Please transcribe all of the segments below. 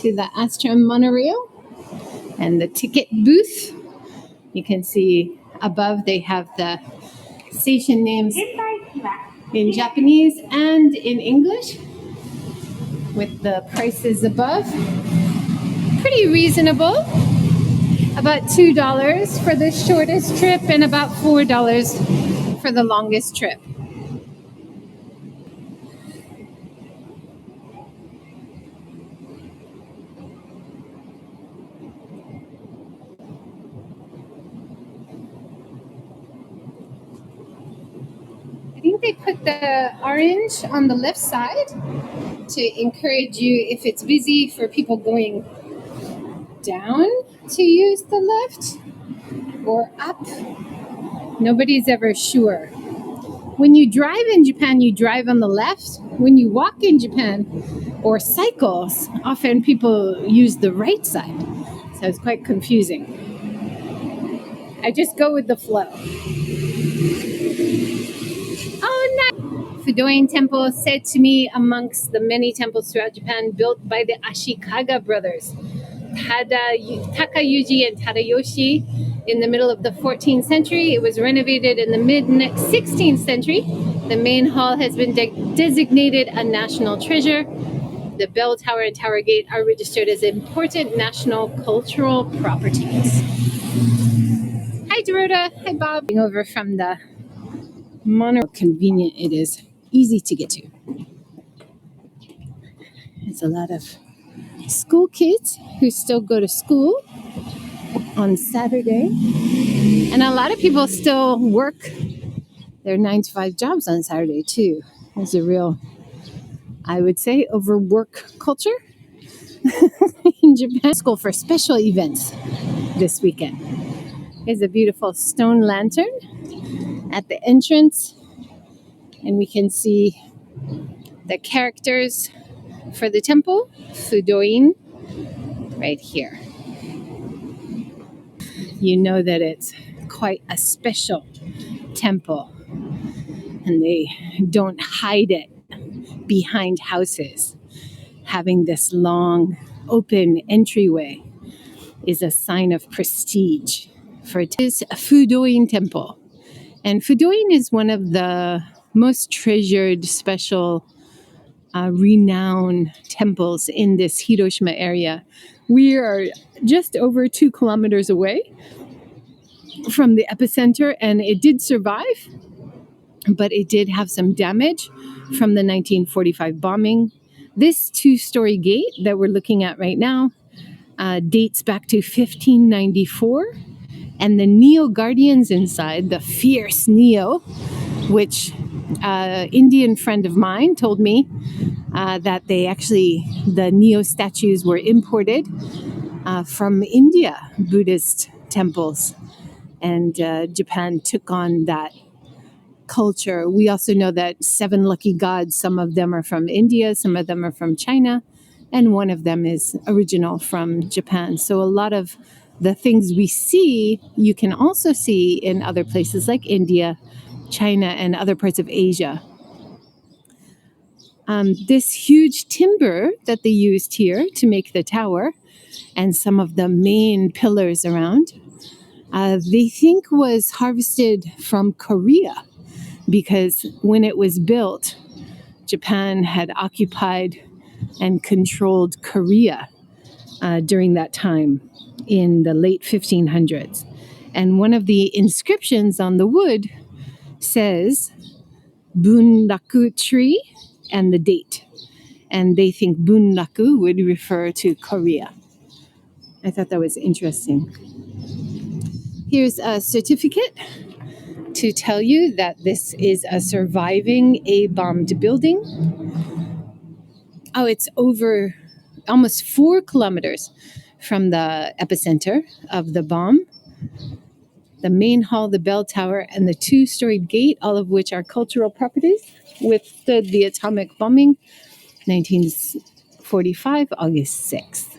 To the Astra monorail and the ticket booth. You can see above they have the station names in Japanese and in English with the prices above. Pretty reasonable. About $2 for the shortest trip and about $4 for the longest trip. I think they put the orange on the left side to encourage you, if it's busy, for people going down to use the left or up. Nobody's ever sure. When you drive in Japan, you drive on the left. When you walk in Japan or cycles, often people use the right side. So it's quite confusing. I just go with the flow. Oh, nice. Fudoin Temple, said to me, amongst the many temples throughout Japan built by the Ashikaga brothers, Takayuji and Tadayoshi, in the middle of the 14th century. It was renovated in the mid-16th century. The main hall has been designated a national treasure. The bell tower and tower gate are registered as important national cultural properties. Hi, Dorota. Hi, Bob. Over from the monorail. Convenient it is. Easy to get to. There's a lot of school kids who still go to school on Saturday. And a lot of people still work their 9-to-5 jobs on Saturday, too. There's a real, I would say, overwork culture in Japan. School for special events this weekend. There's a beautiful stone lantern at the entrance. And we can see the characters for the temple, Fudoin, right here. You know that it's quite a special temple, and they don't hide it behind houses. Having this long, open entryway is a sign of prestige. For it is a Fudoin Temple, and Fudoin is one of the most treasured, special, renowned temples in this Hiroshima area. We are just over 2 kilometers away from the epicenter, and it did survive, but it did have some damage from the 1945 bombing. This 2-story gate that we're looking at right now dates back to 1594, and the Neo Guardians inside, the fierce Neo, which Indian friend of mine told me that the Neo statues were imported from India, Buddhist temples, and Japan took on that culture. We also know that 7 lucky gods, some of them are from India, some of them are from China, and one of them is original from Japan. So a lot of the things we see, you can also see in other places like India, China, and other parts of Asia. This huge timber that they used here to make the tower and some of the main pillars around, they think was harvested from Korea, because when it was built, Japan had occupied and controlled Korea during that time in the late 1500s. And one of the inscriptions on the wood says Bunraku tree and the date. And they think Bunraku would refer to Korea. I thought that was interesting. Here's a certificate to tell you that this is a surviving A-bombed building. Oh, it's over almost 4 kilometers from the epicenter of the bomb. The main hall, the bell tower, and the 2-storied gate, all of which are cultural properties, withstood the atomic bombing, 1945, August 6th.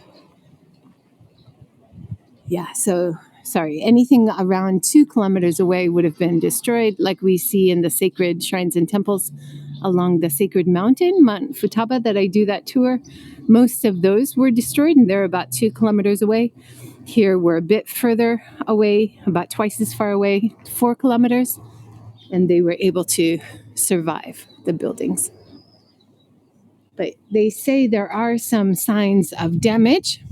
Yeah, so, sorry, anything around 2 kilometers away would have been destroyed, like we see in the sacred shrines and temples along the sacred mountain, Mount Futaba, that I do that tour. Most of those were destroyed, and they're about 2 kilometers away. Here we're a bit further away, about twice as far away, 4 kilometers, and they were able to survive the buildings. But they say there are some signs of damage.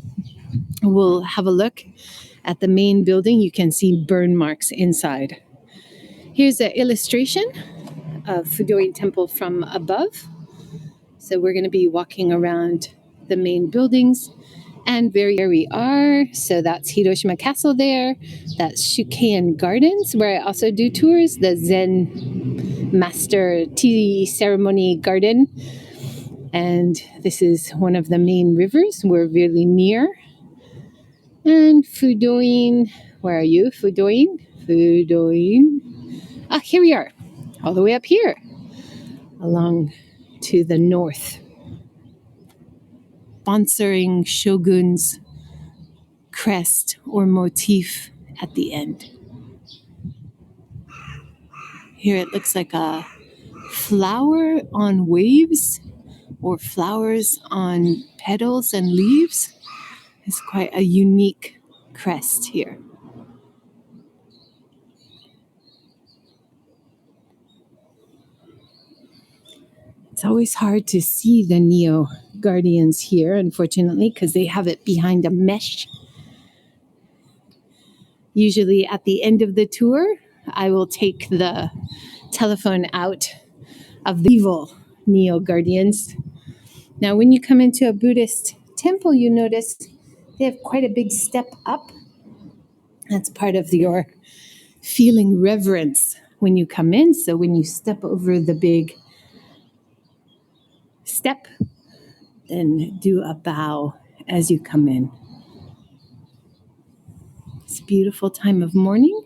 We'll have a look at the main building. You can see burn marks inside. Here's an illustration of Fudoin Temple from above. So we're going to be walking around the main buildings. And there we are. So that's Hiroshima Castle there. That's Shukeien Gardens, where I also do tours. The Zen Master Tea Ceremony Garden. And this is one of the main rivers we're really near. And Fudoin, where are you? Fudoin? Ah, here we are. All the way up here. Along to the north. Sponsoring Shogun's crest or motif at the end. Here it looks like a flower on waves or flowers on petals and leaves. It's quite a unique crest here. It's always hard to see the Neo Guardians here, unfortunately, because they have it behind a mesh. Usually at the end of the tour, I will take the telephone out of the evil Neo Guardians. Now, when you come into a Buddhist temple, you notice they have quite a big step up. That's part of your feeling reverence when you come in. So when you step over the big step, then do a bow as you come in. It's a beautiful time of morning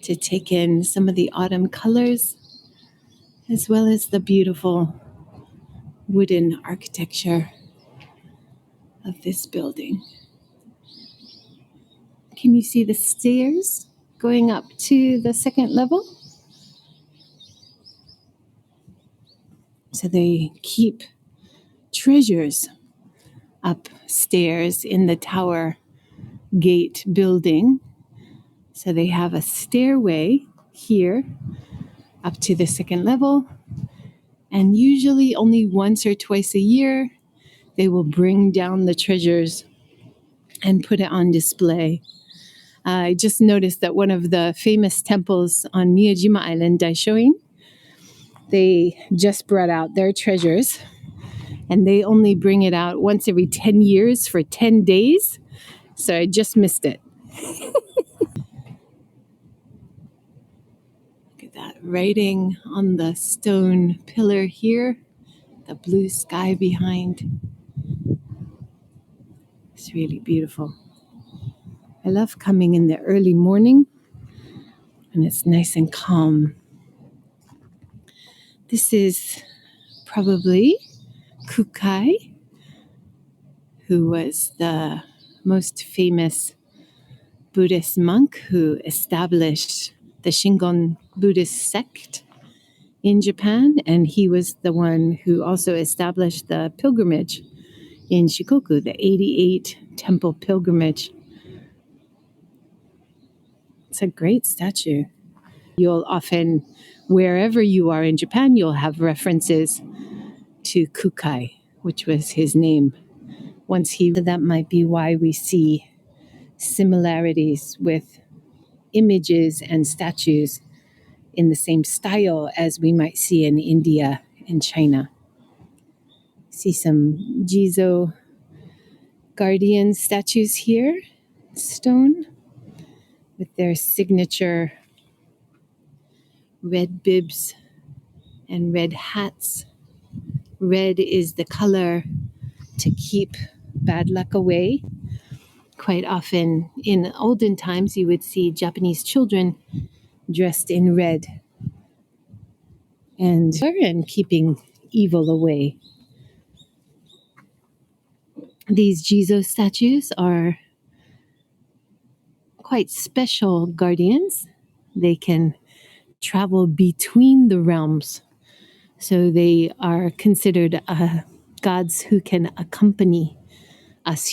to take in some of the autumn colors, as well as the beautiful wooden architecture of this building. Can you see the stairs going up to the second level? So they keep treasures upstairs in the tower gate building. So they have a stairway here up to the second level. And usually only once or twice a year, they will bring down the treasures and put it on display. I just noticed that one of the famous temples on Miyajima Island, Daishoin, they just brought out their treasures, and they only bring it out once every 10 years for 10 days. So I just missed it. Look at that writing on the stone pillar here, the blue sky behind. It's really beautiful. I love coming in the early morning, and it's nice and calm. This is probably Kukai, who was the most famous Buddhist monk who established the Shingon Buddhist sect in Japan, and he was the one who also established the pilgrimage in Shikoku, the 88 temple pilgrimage. It's a great statue. You'll often, wherever you are in Japan, you'll have references to Kukai, which was his name. That might be why we see similarities with images and statues in the same style as we might see in India and China. See some Jizo guardian statues here, stone, with their signature red bibs and red hats. Red is the color to keep bad luck away. Quite often in olden times, you would see Japanese children dressed in red and keeping evil away. These Jizo statues are quite special guardians. They can travel between the realms So they are considered gods who can accompany us